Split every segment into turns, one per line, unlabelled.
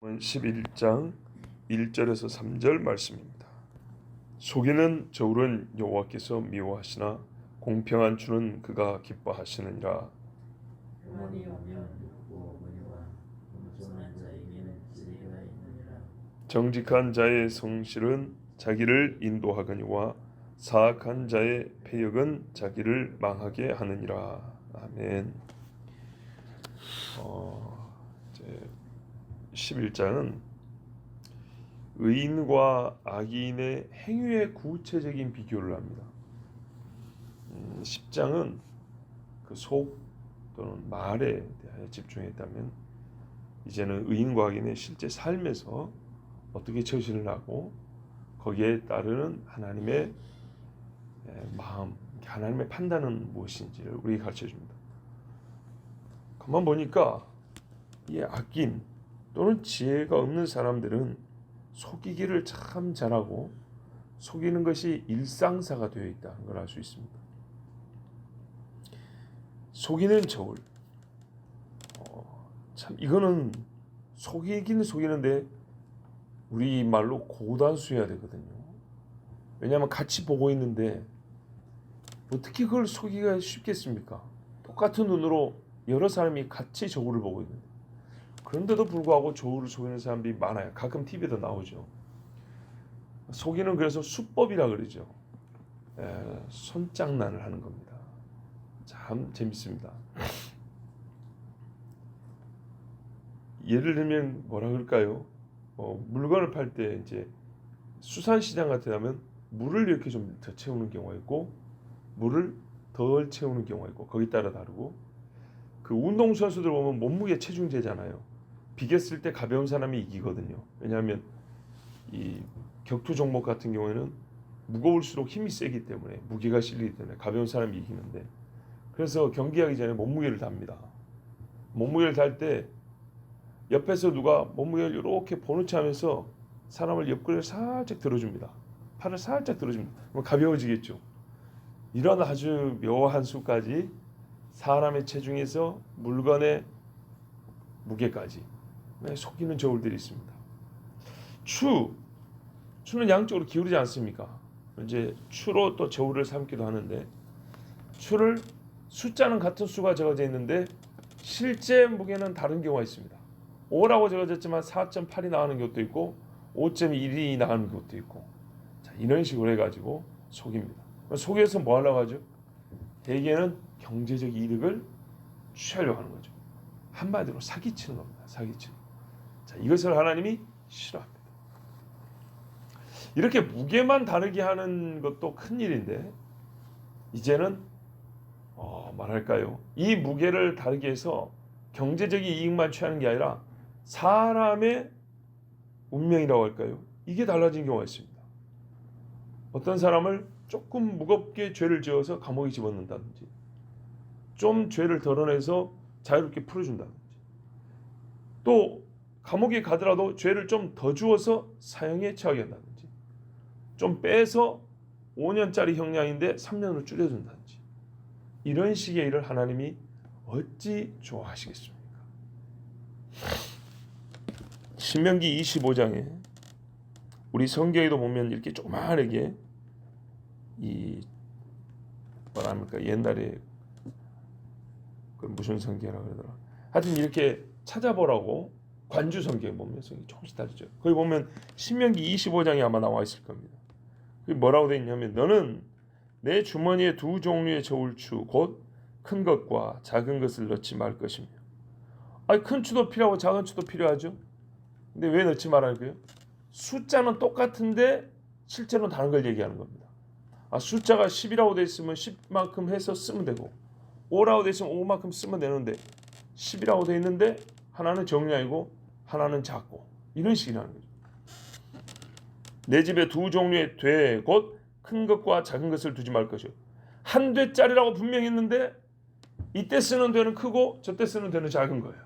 11장 1절에서 3절 말씀입니다. 속이는 저울은 여호와께서 미워하시나 공평한 주는 그가 기뻐하시느니라.
평안이 오면 육고 어머니와 겸손한 자에게는 지혜가 있느니라.
정직한 자의 성실은 자기를 인도하거니와 사악한 자의 패역은 자기를 망하게 하느니라. 아멘. 11장은 의인과 악인의 행위의 구체적인 비교를 합니다. 10장은 그 속 또는 말에 대하여 집중했다면, 이제는 의인과 악인의 실제 삶에서 어떻게 처신을 하고 거기에 따르는 하나님의 마음, 하나님의 판단은 무엇인지를 우리에게 가르쳐 줍니다. 가만 보니까 이 악인 또는 지혜가 없는 사람들은 속이기를 참 잘하고 속이는 것이 일상사가 되어 있다는 걸 알 수 있습니다. 속이는 저울, 참 이거는 속이긴 속이는데 우리 말로 고단수해야 되거든요. 왜냐하면 같이 보고 있는데 어떻게 그걸 속이기가 쉽겠습니까? 똑같은 눈으로 여러 사람이 같이 저울을 보고 있는데, 그런데도 불구하고 저울을 속이는 사람들이 많아요. 가끔 TV에도 나오죠. 속이는 그래서 수법이라 그러죠. 손장난을 하는 겁니다. 참 재밌습니다. 예를 들면 뭐라 그럴까요? 물건을 팔 때 이제 수산시장 같은 데 하면 물을 이렇게 좀 더 채우는 경우가 있고 물을 덜 채우는 경우가 있고, 거기 따라 다르고, 그 운동선수들 보면 몸무게 체중제잖아요. 비겼을 때 가벼운 사람이 이기거든요. 왜냐하면 이 격투 종목 같은 경우에는 무거울수록 힘이 세기 때문에, 무게가 실리기 때문에 가벼운 사람이 이기는데, 그래서 경기하기 전에 몸무게를 답니다. 몸무게를 달 때 옆에서 누가 몸무게를 이렇게 보는 척 하면서 사람을 옆구리를 살짝 들어줍니다. 팔을 살짝 들어줍니다. 그럼 가벼워지겠죠. 이런 아주 묘한 수까지, 사람의 체중에서 물건의 무게까지 속이는 저울들이 있습니다. 추는 양쪽으로 기울이지 않습니까? 이제 추로 또 저울을 삼기도 하는데, 추를 숫자는 같은 수가 적어져 있는데 실제 무게는 다른 경우가 있습니다. 5라고 적어졌지만 4.8이 나가는 것도 있고 5.1이 나가는 것도 있고, 자, 이런 식으로 해가지고 속입니다. 속여서 뭐 하려고 하죠? 대개는 경제적 이득을 취하려고 하는 거죠. 한마디로 사기치는 겁니다. 사기치는. 자, 이것을 하나님이 싫어합니다. 이렇게 무게만 다르게 하는 것도 큰일인데, 이제는 말할까요? 이 무게를 다르게 해서 경제적인 이익만 취하는 게 아니라 사람의 운명이라고 할까요? 이게 달라진 경우가 있습니다. 어떤 사람을 조금 무겁게 죄를 지어서 감옥에 집어넣는다든지, 좀 죄를 덜어내서 자유롭게 풀어준다든지, 또 감옥에 가더라도 죄를 좀 더 주어서 사형에 처하게 한다든지, 좀 빼서 5년짜리 형량인데 3년으로 줄여준다든지, 이런 식의 일을 하나님이 어찌 좋아하시겠습니까? 신명기 25장에 우리 성경에도 보면 이렇게 조그마하게 뭐랍니까, 옛날에 그 무슨 성경이라고 그러더라. 하여튼 이렇게 찾아보라고, 관주 성경에 보면 성경이 조금씩 다르죠. 거기 보면 신명기 25장에 아마 나와 있을 겁니다. 그게 뭐라고 되어 있냐면, 너는 내 주머니에 두 종류의 저울추 곧 큰 것과 작은 것을 넣지 말 것이며. 큰 추도 필요하고 작은 추도 필요하죠. 근데 왜 넣지 말라는 거예요? 숫자는 똑같은데 실제로는 다른 걸 얘기하는 겁니다. 숫자가 10이라고 되어 있으면 10만큼 해서 쓰면 되고, 5라고 되어 있으면 5만큼 쓰면 되는데, 10이라고 되어 있는데 하나는 정량이고 하나는 작고, 이런 식이라는 거죠. 내 집에 두 종류의 돼 곧 큰 것과 작은 것을 두지 말 것이요. 한 되짜리라고 분명히 했는데 이때 쓰는 되는 크고 저때 쓰는 되는 작은 거예요.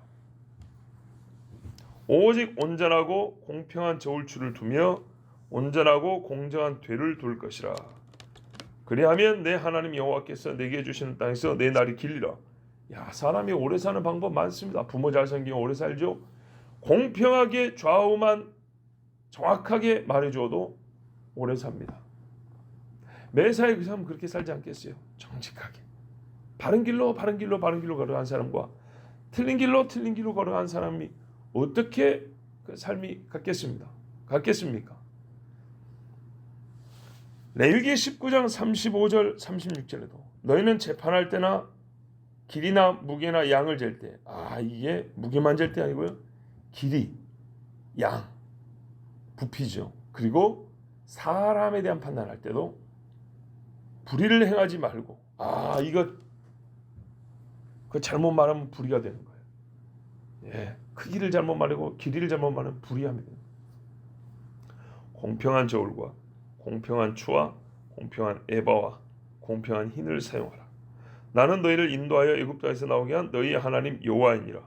오직 온전하고 공평한 저울추를 두며 온전하고 공정한 되를 둘 것이라. 그리하면 내 하나님 여호와께서 내게 주시는 땅에서 내 날이 길리라. 사람이 오래 사는 방법 많습니다. 부모 잘 생기면 오래 살죠. 공평하게 좌우만 정확하게 말해줘도 오래 삽니다. 매사에 그 사람은 그렇게 살지 않겠어요? 정직하게 바른 길로 걸어간 사람과 틀린 길로 걸어간 사람이 어떻게 그 삶이 같겠습니까? 레위기 19장 35절 36절에도 너희는 재판할 때나 길이나 무게나 양을 잴 때, 이게 무게만 잴 때 아니고요, 길이, 양, 부피죠. 그리고 사람에 대한 판단할 때도 불의를 행하지 말고, 이거 그 잘못 말하면 불의가 되는 거예요. 예, 크기를 잘못 말하고 길이를 잘못 말하면 불의합니다. 공평한 저울과 공평한 추와 공평한 에바와 공평한 흰을 사용하라. 나는 너희를 인도하여 애굽 땅에서 나오게 한 너희의 하나님 여호와이니라.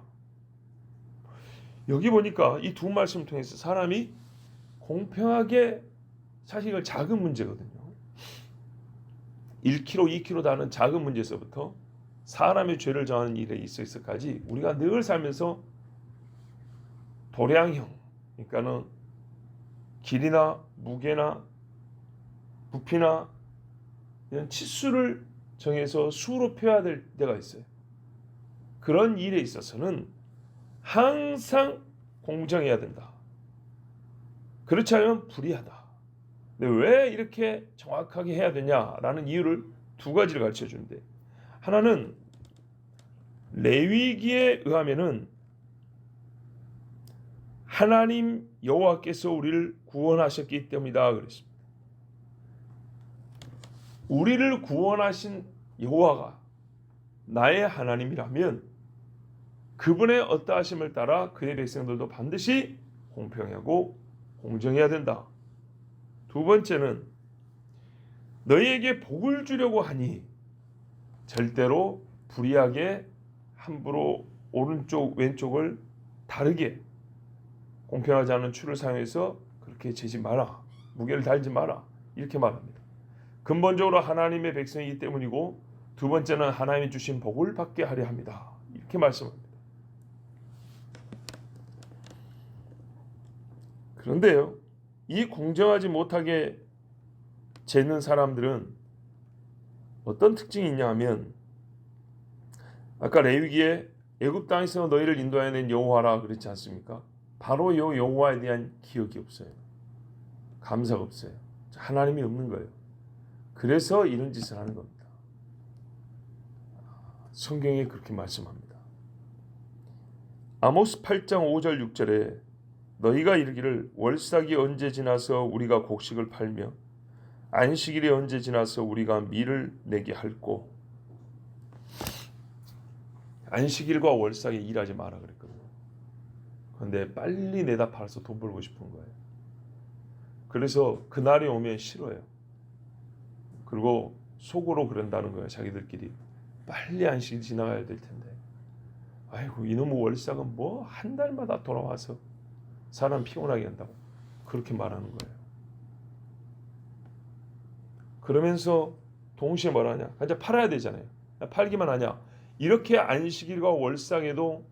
여기 보니까 이 두 말씀 통해서 사람이 공평하게, 사실 이건 작은 문제거든요. 1kg, 2kg 다는 작은 문제에서부터 사람의 죄를 정하는 일에 있어서까지 우리가 늘 살면서 도량형, 그러니까는 길이나 무게나 부피나 이런 치수를 정해서 수로 표해야 될 때가 있어요. 그런 일에 있어서는 항상 공정해야 된다. 그렇지 않으면 불의하다. 근데 왜 이렇게 정확하게 해야 되냐라는 이유를 두 가지를 가르쳐 주는데, 하나는 레위기에 의하면은 하나님 여호와께서 우리를 구원하셨기 때문이다 그랬습니다. 우리를 구원하신 여호와가 나의 하나님이라면 그분의 어떠하심을 따라 그의 백성들도 반드시 공평하고 공정해야 된다. 두 번째는 너희에게 복을 주려고 하니 절대로 불의하게 함부로 오른쪽 왼쪽을 다르게 공평하지 않은 추를 사용해서 그렇게 재지 마라. 무게를 달지 마라. 이렇게 말합니다. 근본적으로 하나님의 백성이기 때문이고, 두 번째는 하나님이 주신 복을 받게 하려 합니다. 이렇게 말씀합니다. 그런데요, 이 공정하지 못하게 재는 사람들은 어떤 특징이 있냐 하면, 아까 레위기에 애굽 땅에서 너희를 인도하여 낸 여호와라 그랬지 않습니까? 바로 이 여호와에 대한 기억이 없어요. 감사가 없어요. 하나님이 없는 거예요. 그래서 이런 짓을 하는 겁니다. 성경이 그렇게 말씀합니다. 아모스 8장 5절 6절에 너희가 이르기를 월삭이 언제 지나서 우리가 곡식을 팔며 안식일이 언제 지나서 우리가 밀을 내게 할꼬. 안식일과 월삭에 일하지 마라 그랬거든요. 그런데 빨리 내다 팔아서 돈 벌고 싶은 거예요. 그래서 그날이 오면 싫어요. 그리고 속으로 그런다는 거예요. 자기들끼리 빨리 안식일 지나가야 될 텐데, 아이고 이놈의 월삭은 뭐 한 달마다 돌아와서 사람 피곤하게 한다고 그렇게 말하는 거예요. 그러면서 동시에 뭐라냐, 이제 팔아야 되잖아요. 팔기만 하냐. 이렇게 안식일과 월삭에도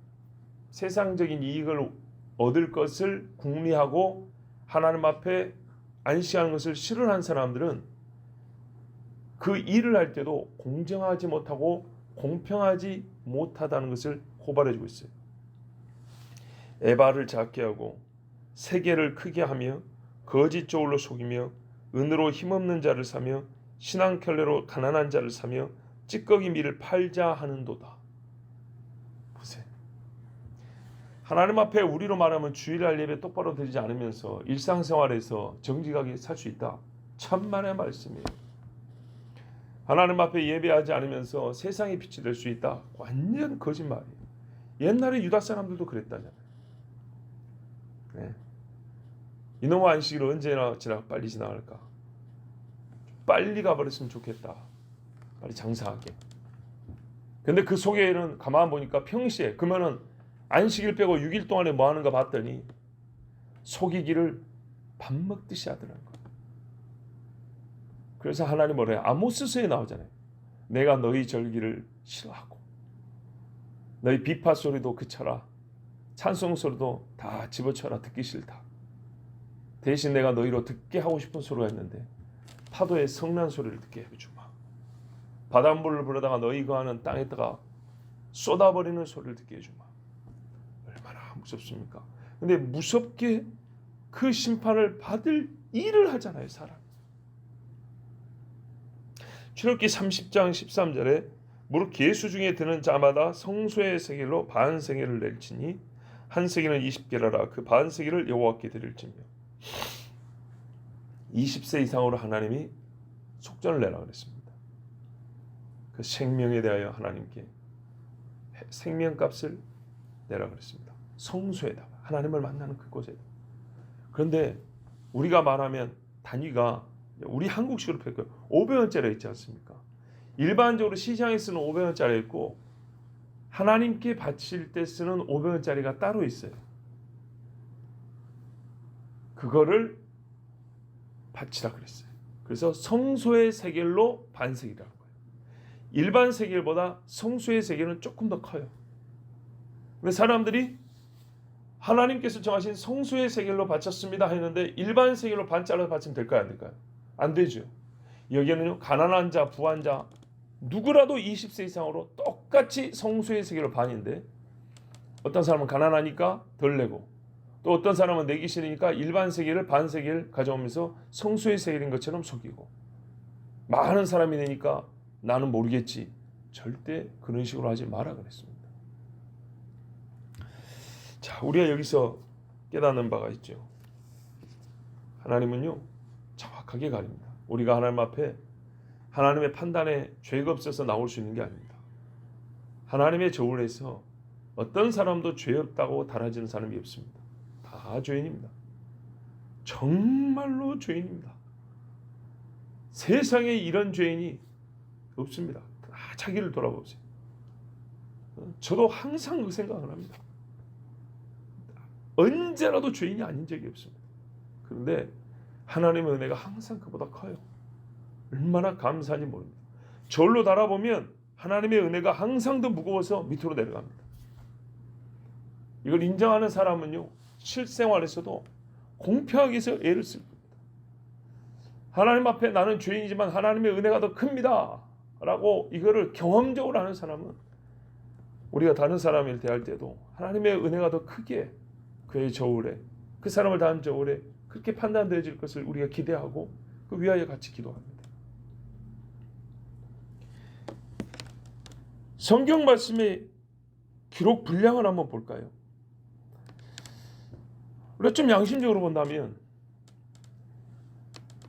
세상적인 이익을 얻을 것을 궁리하고 하나님 앞에 안식하는 것을 싫어하는 사람들은 그 일을 할 때도 공정하지 못하고 공평하지 못하다는 것을 고발해주고 있어요. 에바를 작게 하고 세계를 크게 하며 거짓 저울로 속이며 은으로 힘없는 자를 사며 신앙켤레로 가난한 자를 사며 찌꺼기 밀을 팔자 하는도다. 보세요. 하나님 앞에 우리로 말하면 주일날 예배 똑바로 드리지 않으면서 일상생활에서 정직하게 살 수 있다. 천만의 말씀이에요. 하나님 앞에 예배하지 않으면서 세상의 빛이 될 수 있다. 완전 거짓말이에요. 옛날에 유다 사람들도 그랬다잖아요. 네. 이놈의 안식일 언제나 빨리 지나갈까? 빨리 가버렸으면 좋겠다. 빨리 장사하게. 근데 그 속에는 가만 보니까 평시에, 그러면은 안식일 빼고 6일 동안에 뭐 하는가 봤더니 속이기를 밥 먹듯이 하더라는 거예요. 그래서 하나님 뭐래요? 아모스서에 나오잖아요. 내가 너희 절기를 싫어하고 너희 비파 소리도 그쳐라. 찬송 소리도 다 집어쳐라, 듣기 싫다. 대신 내가 너희로 듣게 하고 싶은 소리가 있는데 파도의 성난 소리를 듣게 해주마. 바닷물을 부르다가 너희 거하는 땅에다가 쏟아버리는 소리를 듣게 해주마. 얼마나 무섭습니까? 근데 무섭게 그 심판을 받을 일을 하잖아요, 사람. 출애굽기 30장 13절에 무릇 계수 중에 드는 자마다 성소의 세겔로 반 세겔을 낼지니 한 세겔은 20개라라. 그 반 세겔을 여호와께 드릴지며. 20세 이상으로 하나님이 속전을 내라 그랬습니다. 그 생명에 대하여 하나님께 생명값을 내라 그랬습니다. 성소에다가, 하나님을 만나는 그곳에다. 그런데 우리가 말하면 단위가 우리 한국식으로 표현해요. 500원짜리 있지 않습니까? 일반적으로 시장에 쓰는 500원짜리 있고 하나님께 바칠 때 쓰는 500원짜리가 따로 있어요. 그거를 바치라 그랬어요. 그래서 성소의 세겔로 반세겔이라는 거예요. 일반 세겔보다 성소의 세겔은 조금 더 커요. 근데 사람들이 하나님께서 정하신 성소의 세겔로 바쳤습니다 했는데 일반 세겔로 반 잘라서 바치면 될까요, 안 될까요? 안 되죠. 여기에는요, 가난한 자, 부한 자 누구라도 20세 이상으로 똑같이 성소의 세겔로 반인데 어떤 사람은 가난하니까 덜 내고 또 어떤 사람은 내기 싫으니까 일반 세겔을 반 세겔 가져오면서 성소의 세겔인 것처럼 속이고, 많은 사람이 내니까 나는 모르겠지. 절대 그런 식으로 하지 마라 그랬습니다. 자, 우리가 여기서 깨닫는 바가 있죠. 하나님은요, 정확하게 가립니다. 우리가 하나님 앞에 하나님의 판단에 죄가 없어서 나올 수 있는 게 아닙니다. 하나님의 저울에서 어떤 사람도 죄 없다고 달아지는 사람이 없습니다. 다 죄인입니다. 정말로 죄인입니다. 세상에 이런 죄인이 없습니다. 다 자기를 돌아보세요. 저도 항상 그 생각을 합니다. 언제라도 죄인이 아닌 적이 없습니다. 그런데 하나님의 은혜가 항상 그보다 커요. 얼마나 감사한지 모릅니다. 절로 달아보면 하나님의 은혜가 항상 더 무거워서 밑으로 내려갑니다. 이걸 인정하는 사람은요, 실생활에서도 공평하게 해서 애를 쓸 겁니다. 하나님 앞에 나는 죄인이지만 하나님의 은혜가 더 큽니다 라고 이거를 경험적으로 하는 사람은 우리가 다른 사람을 대할 때도 하나님의 은혜가 더 크게 그의 저울에, 그 사람을 다한 저울에 그렇게 판단되어질 것을 우리가 기대하고 그 위하여 같이 기도합니다. 성경 말씀의 기록 분량을 한번 볼까요? 우리가 좀 양심적으로 본다면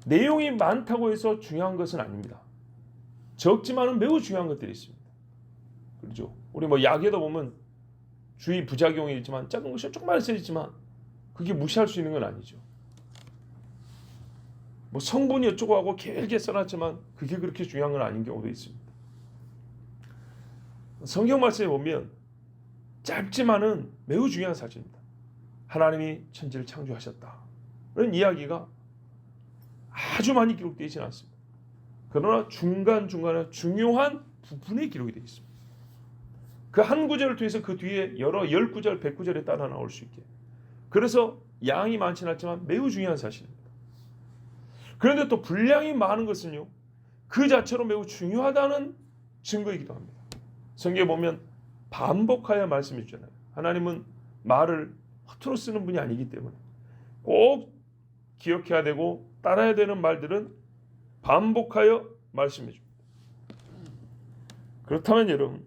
내용이 많다고 해서 중요한 것은 아닙니다. 적지만은 매우 중요한 것들이 있습니다. 그렇죠? 우리 뭐 약에도 보면 주의 부작용이 있지만 작은 것이 조금만 쓰이지만 그게 무시할 수 있는 건 아니죠. 뭐 성분이 어쩌고 하고 길게 써놨지만 그게 그렇게 중요한 건 아닌 경우도 있습니다. 성경 말씀에 보면 짧지만은 매우 중요한 사실입니다. 하나님이 천지를 창조하셨다. 그런 이야기가 아주 많이 기록되어 있지는 않습니다. 그러나 중간중간에 중요한 부분에 기록이 되어 있습니다. 그 한 구절을 통해서 그 뒤에 여러 10구절, 100구절에 따라 나올 수 있게. 그래서 양이 많지는 않지만 매우 중요한 사실입니다. 그런데 또 분량이 많은 것은요, 그 자체로 매우 중요하다는 증거이기도 합니다. 성경에 보면 반복하여 말씀해 주잖아요. 하나님은 말을 허투루 쓰는 분이 아니기 때문에 꼭 기억해야 되고 따라야 되는 말들은 반복하여 말씀해 줍니다. 그렇다면 여러분,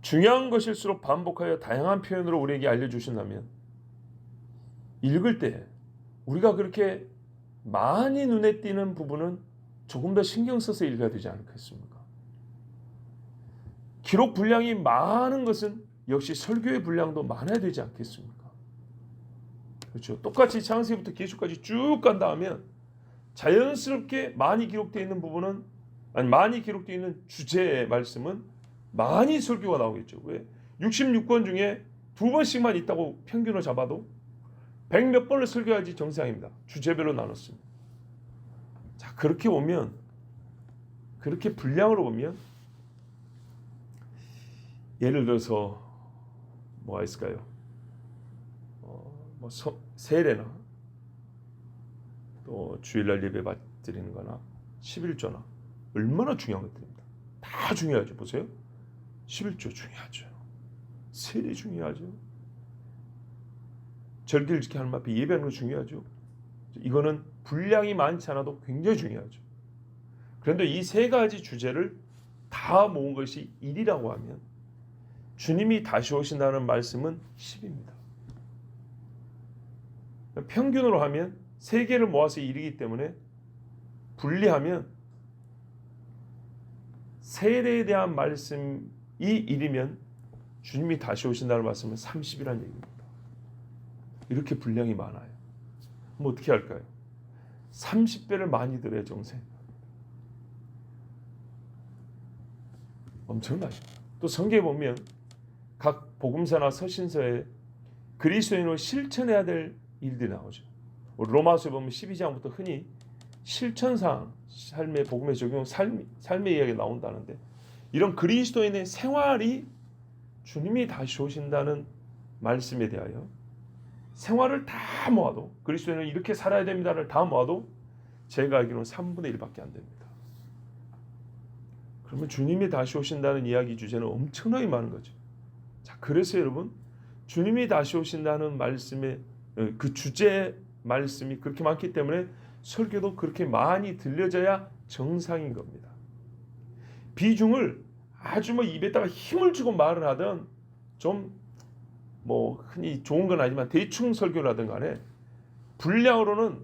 중요한 것일수록 반복하여 다양한 표현으로 우리에게 알려주신다면 읽을 때 우리가 그렇게 많이 눈에 띄는 부분은 조금 더 신경 써서 읽어야 되지 않겠습니까? 기록 분량이 많은 것은 역시 설교의 분량도 많아야 되지 않겠습니까? 그렇죠. 똑같이 창세기부터 계시까지 쭉 간다 하면 자연스럽게 많이 기록되어 있는 부분은, 아니 많이 기록되어 있는 주제의 말씀은 많이 설교가 나오겠죠. 왜? 66권 중에 2번씩만 있다고 평균을 잡아도 100몇 번을 설교해야지 정상입니다. 주제별로 나눴습니다. 자, 그렇게 보면, 그렇게 분량으로 보면, 예를 들어서 뭐가 있을까요? 세례나 또 주일날 예배 드리는 거나 11조나 얼마나 중요한 것들입니다. 다 중요하죠. 보세요. 11조 중요하죠. 세례 중요하죠. 절기를 지켜 하나님 앞에 예배하는 거 중요하죠. 이거는 분량이 많지 않아도 굉장히 중요하죠. 그런데 이 세 가지 주제를 다 모은 것이 1이라고 하면 주님이 다시 오신다는 말씀은 10입니다. 평균으로 하면 세 개를 모아서 1이기 때문에 분리하면 세례에 대한 말씀이 1이면 주님이 다시 오신다는 말씀은 30이라는 얘기입니다. 이렇게 분량이 많아요. 그럼 어떻게 할까요? 30배를 많이 들어야 정생. 엄청나죠. 또 성경에 보면 각 복음서나 서신서에 그리스도인으로 실천해야 될 일들이 나오죠. 로마서에 보면 12장부터 흔히 실천상 삶의 복음에 적용 삶의 이야기가 나온다는데 이런 그리스도인의 생활이 주님이 다시 오신다는 말씀에 대하여 생활을 다 모아도 그리스도인은 이렇게 살아야 됩니다를 다 모아도 제가 알기로는 3분의 1밖에 안 됩니다. 그러면 주님이 다시 오신다는 이야기 주제는 엄청나게 많은 거죠. 자, 그래서 여러분 주님이 다시 오신다는 말씀의 그 주제 말씀이 그렇게 많기 때문에 설교도 그렇게 많이 들려져야 정상인 겁니다. 비중을 아주 입에다가 힘을 주고 말을 하든 좀 흔히 좋은 건 아니지만 대충 설교를 하든 간에 분량으로는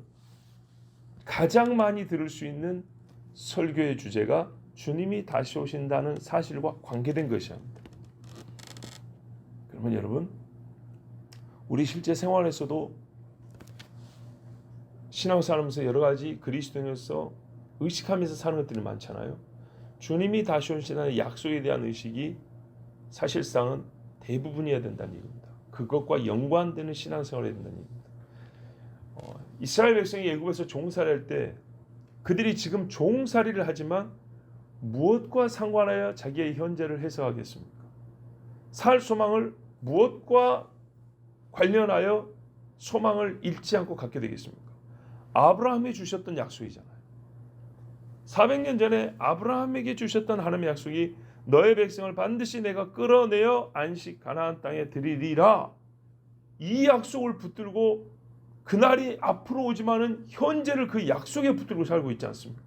가장 많이 들을 수 있는 설교의 주제가 주님이 다시 오신다는 사실과 관계된 것이야. 그러면 여러분 우리 실제 생활에서도 신앙생활하면서 여러 가지 그리스도인으로서 의식하면서 사는 것들이 많잖아요. 주님이 다시 오신다는 약속에 대한 의식이 사실상은 대부분이어야 된다는 얘기입니다. 그것과 연관되는 신앙생활을 해야 된다는 얘기입니다. 이스라엘 백성이 애굽에서 종살이할 때 그들이 지금 종살이를 하지만 무엇과 상관하여 자기의 현재를 해석하겠습니까? 살 소망을 무엇과 관련하여 소망을 잃지 않고 갖게 되겠습니까? 아브라함이 주셨던 약속이잖아요. 400년 전에 아브라함에게 주셨던 하나님의 약속이 너의 백성을 반드시 내가 끌어내어 안식 가나안 땅에 드리리라. 이 약속을 붙들고 그날이 앞으로 오지만은 현재를 그 약속에 붙들고 살고 있지 않습니까?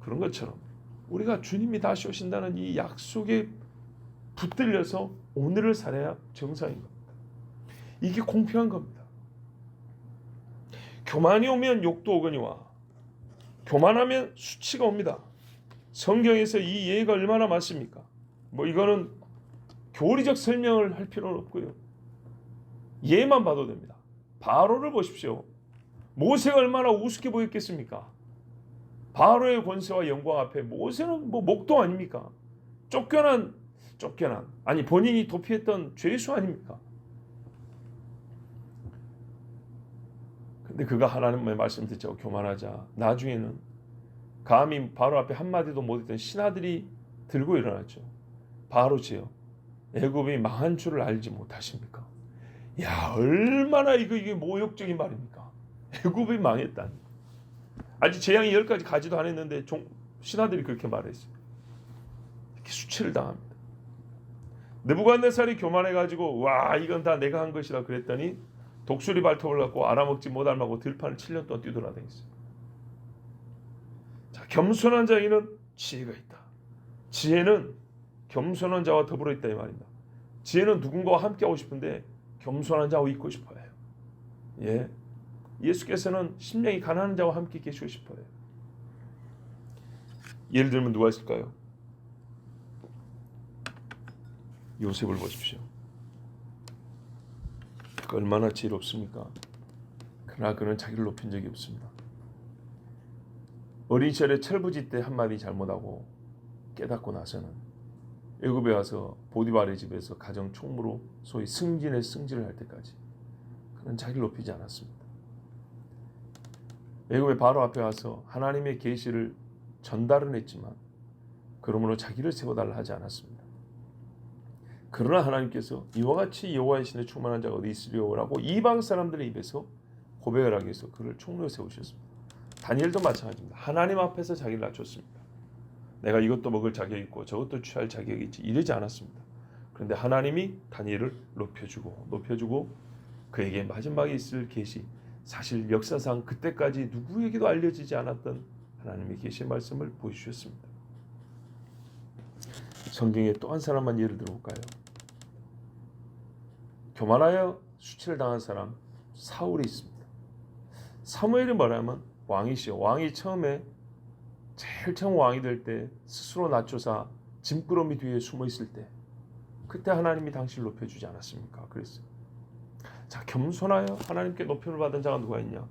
그런 것처럼 우리가 주님이 다시 오신다는 이 약속에 붙들려서 오늘을 살아야 정상인 겁니다. 이게 공평한 겁니다. 교만이 오면 욕도 오거니와 교만하면 수치가 옵니다. 성경에서 이 예가 얼마나 많습니까? 이거는 교리적 설명을 할 필요는 없고요. 예만 봐도 됩니다. 바로를 보십시오. 모세가 얼마나 우습게 보였겠습니까? 바로의 권세와 영광 앞에 모세는 목동 아닙니까? 쫓겨난 아니 본인이 도피했던 죄수 아닙니까? 근데 그가 하나님의 말씀 듣자고 교만하자 나중에는 감히 바로 앞에 한마디도 못했던 신하들이 들고 일어났죠. 바로지요. 애굽이 망한 줄을 알지 못하십니까? 야, 얼마나 이게 모욕적인 말입니까? 애굽이 망했다니. 아직 재앙이 10가지 가지도 안 했는데 신하들이 그렇게 말했어요. 이렇게 수치를 당합니다. 느부갓네살이 교만해가지고 와 이건 다 내가 한 것이다 그랬더니 독수리 발톱을 갖고 알아먹지 못할 만고 들판을 7년 동안 뛰돌아다녔어요. 자, 겸손한 자에게는 지혜가 있다. 지혜는 겸손한 자와 더불어 있다 이 말입니다. 지혜는 누군가와 함께 하고 싶은데 겸손한 자와 있고 싶어요. 예, 예수께서는 심령이 가난한 자와 함께 계시고 싶어요. 예를 들면 누가 있을까요? 요셉을 보십시오. 그가 얼마나 지혜롭습니까? 그러나 그는 자기를 높인 적이 없습니다. 어린 시절에 철부지 때 한마디 잘못하고 깨닫고 나서는 애굽에 와서 보디발의 집에서 가정 총무로 소위 승진의 승진을 할 때까지 그는 자기를 높이지 않았습니다. 애굽의 바로 앞에 와서 하나님의 계시를 전달은 했지만 그러므로 자기를 세워달라 하지 않았습니다. 그러나 하나님께서 이와 같이 여호와의 신에 충만한 자가 어디 있으리오라고 이방 사람들의 입에서 고백을 하기 위해서 그를 총리로 세우셨습니다. 다니엘도 마찬가지입니다. 하나님 앞에서 자기를 낮췄습니다. 내가 이것도 먹을 자격이 있고 저것도 취할 자격이 있지 이러지 않았습니다. 그런데 하나님이 다니엘을 높여주고 그에게 마지막에 있을 계시, 사실 역사상 그때까지 누구에게도 알려지지 않았던 하나님의 계시 말씀을 보여주셨습니다. 성경에 또 한 사람만 예를 들어볼까요? 교만하여 수치를 당한 사람 사울이 있습니다. 사무엘이 뭐라면 왕이시여. 왕이 처음에 제일 처음 왕이 될 때 스스로 낮춰서 짐꾸러미 뒤에 숨어 있을 때 그때 하나님이 당신을 높여주지 않았습니까? 그랬어요. 자, 겸손하여 하나님께 높임을 받은 자가 누가 있냐?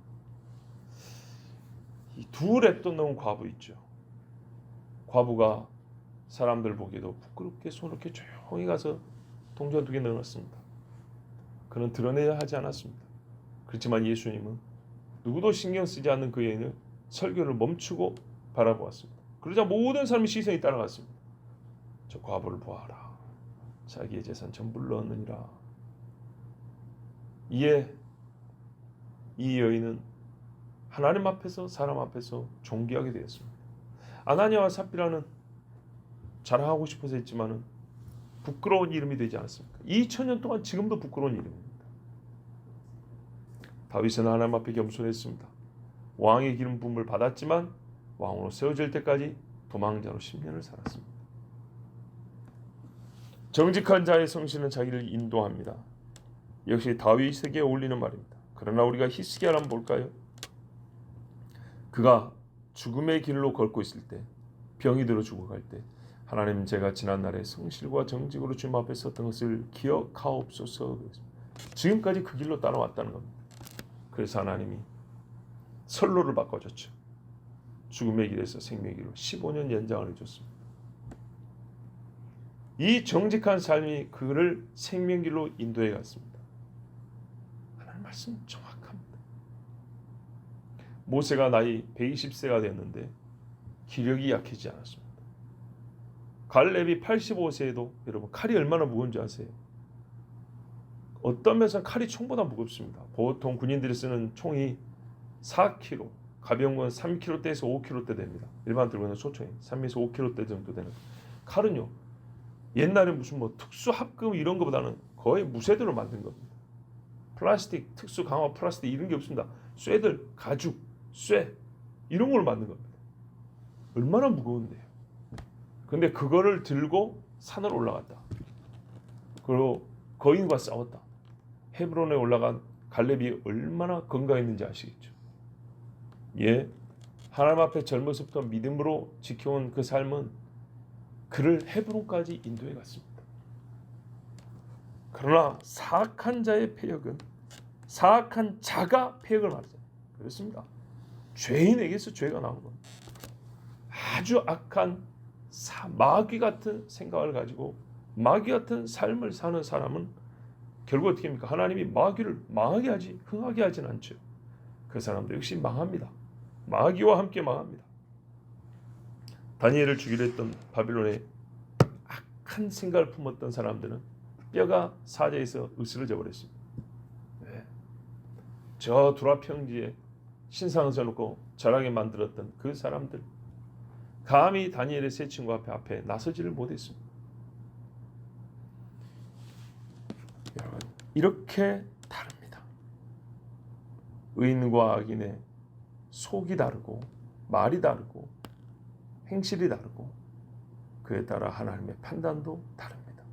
이 두 랩돈 넣은 과부 있죠. 과부가 사람들 보기에도 부끄럽게 손을 이렇게 조용히 가서 동전 2개 넣어놨습니다. 그는 드러내야 하지 않았습니다. 그렇지만 예수님은 누구도 신경 쓰지 않는 그 여인을 설교를 멈추고 바라보았습니다. 그러자 모든 사람의 시선이 따라갔습니다. 저 과부를 보아라. 자기의 재산 전부를 넣었느니라. 이에 이 여인은 하나님 앞에서 사람 앞에서 존귀하게 되었습니다. 아나니아와 삽비라는 자랑하고 싶어서 했지만은 부끄러운 이름이 되지 않았습니까? 2000년 동안 지금도 부끄러운 이름입니다. 다윗은 하나님 앞에 겸손했습니다. 왕의 기름 부음을 받았지만 왕으로 세워질 때까지 도망자로 10년을 살았습니다. 정직한 자의 성실은 자기를 인도합니다. 역시 다윗에게 어울리는 말입니다. 그러나 우리가 히스기야를 한번 볼까요? 그가 죽음의 길로 걷고 있을 때, 병이 들어 죽어갈 때 하나님, 제가 지난날에 성실과 정직으로 주님 앞에 섰던 것을 기억하옵소서. 지금까지 그 길로 따라왔다는 겁니다. 그래서 하나님이 선로를 바꿔줬죠. 죽음의 길에서 생명의 길로 15년 연장을 해줬습니다. 이 정직한 삶이 그를 생명길로 인도해 갔습니다. 하나님 말씀 정확합니다. 모세가 나이 120세가 됐는데 기력이 약해지지 않았습니다. 갈렙이 85세에도 여러분 칼이 얼마나 무거운지 아세요? 어떤 면에서는 칼이 총보다 무겁습니다. 보통 군인들이 쓰는 총이 4kg, 가벼운 건 3kg대에서 5kg대 됩니다. 일반 들고 있는 소총이 3에서 5kg대 정도 되는. 칼은요, 옛날에 무슨 뭐 특수 합금 이런 것보다는 거의 무쇠대로 만든 겁니다. 플라스틱, 특수 강화 플라스틱 이런 게 없습니다. 쇠들, 가죽, 쇠 이런 걸 만든 겁니다. 얼마나 무거운데요. 근데 그거를 들고 산을 올라갔다. 그리고 거인과 싸웠다. 헤브론에 올라간 갈렙이 얼마나 건강했는지 아시겠죠? 예, 하나님 앞에 젊어서부터 믿음으로 지켜온 그 삶은 그를 헤브론까지 인도해 갔습니다. 그러나 사악한 자의 패역은 사악한 자가 패역을 받았어요. 그렇습니다. 죄인에게서 죄가 나온 겁니다. 아주 악한 마귀 같은 생각을 가지고 마귀 같은 삶을 사는 사람은 결국 어떻게 합니까? 하나님이 마귀를 망하게 하지 흥하게 하진 않죠. 그 사람도 역시 망합니다. 마귀와 함께 망합니다. 다니엘을 죽이려 했던 바빌론의 악한 생각을 품었던 사람들은 뼈가 사자에서 으스러져 버렸습니다. 네. 저 두라 평지에 신상을 세워놓고 절하게 만들었던 그 사람들, 감히 다니엘의 세 친구 앞에 나서지를 못했습니다. 여러분, 이렇게 다릅니다. 의인과 악인의 속이 다르고 말이 다르고 행실이 다르고 그에 따라 하나님의 판단도 다릅니다.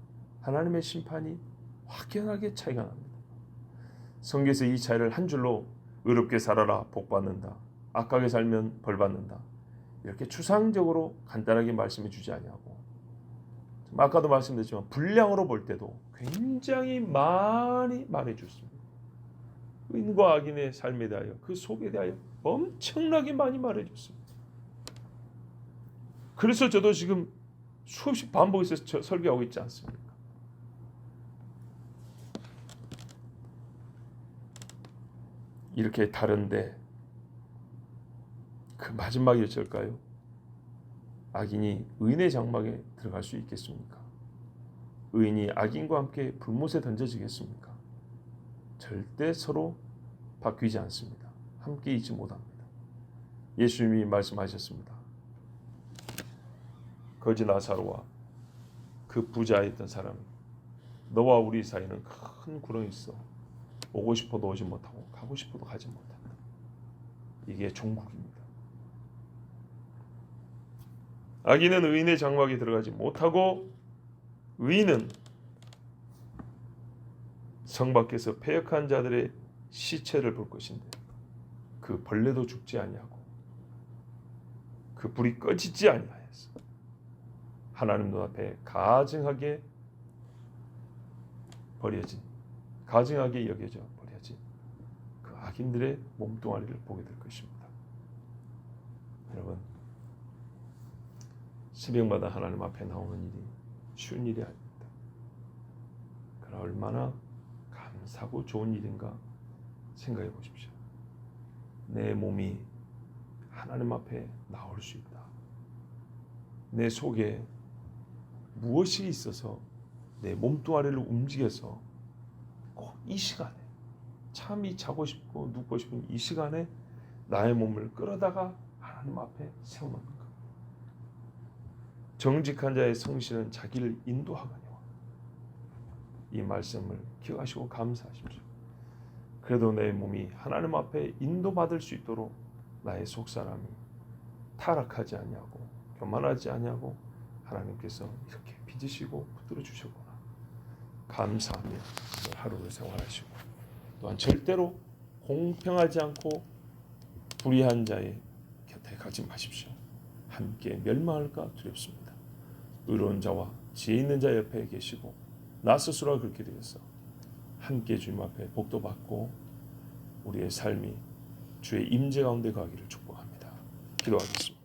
하나님의 심판이 확연하게 차이가 납니다. 성경에서 이 차이를 한 줄로 의롭게 살아라 복받는다, 악하게 살면 벌받는다, 이렇게 추상적으로 간단하게 말씀해 주지 아니하고, 아까도 말씀드렸지만 분량으로 볼 때도 굉장히 많이 말해 줬습니다. 의인과 악인의 삶에 대하여, 그 속에 대하여 엄청나게 많이 말해 줬습니다. 그래서 저도 지금 수없이 반복해서 설교하고 있지 않습니까? 이렇게 다른데 그 마지막이 어쩔까요? 악인이 의인의 장막에 들어갈 수 있겠습니까? 의인이 악인과 함께 불못에 던져지겠습니까? 절대 서로 바뀌지 않습니다. 함께 있지 못합니다. 예수님이 말씀하셨습니다. 거지 나사로와 그 부자였던 사람이 너와 우리 사이는 큰 구렁이 있어. 오고 싶어도 오지 못하고 가고 싶어도 가지 못한다. 이게 종국입니다. 악인은 의인의 장막에 들어가지 못하고 의인은 성 밖에서 패역한 자들의 시체를 볼 것인데 그 벌레도 죽지 아니하고 그 불이 꺼지지 아니하였어. 하나님 눈앞에 가증하게 여겨져 버려진 그 악인들의 몸뚱아리를 보게 될 것입니다. 여러분, 새벽마다 하나님 앞에 나오는 일이 쉬운 일이 아닙니다. 그러나 얼마나 감사하고 좋은 일인가 생각해 보십시오. 내 몸이 하나님 앞에 나올 수 있다. 내 속에 무엇이 있어서 내 몸뚱아리를 움직여서 꼭 이 시간에 참이 자고 싶고 눕고 싶은 이 시간에 나의 몸을 끌어다가 하나님 앞에 세워놓는 것. 정직한 자의 성실은 자기를 인도하거니와. 이 말씀을 기억하시고 감사하십시오. 그래도 내 몸이 하나님 앞에 인도받을 수 있도록 나의 속사람이 타락하지 아니하고 교만하지 아니하고 하나님께서 이렇게 빚으시고 붙들어 주셨구나. 감사하며 하루를 생활하시고 또한 절대로 공평하지 않고 불의한 자의 곁에 가지 마십시오. 함께 멸망할까 두렵습니다. 의로운 자와 지혜 있는 자 옆에 계시고 나 스스로가 그렇게 되겠어. 함께 주님 앞에 복도 받고 우리의 삶이 주의 임재 가운데 가기를 축복합니다. 기도하겠습니다.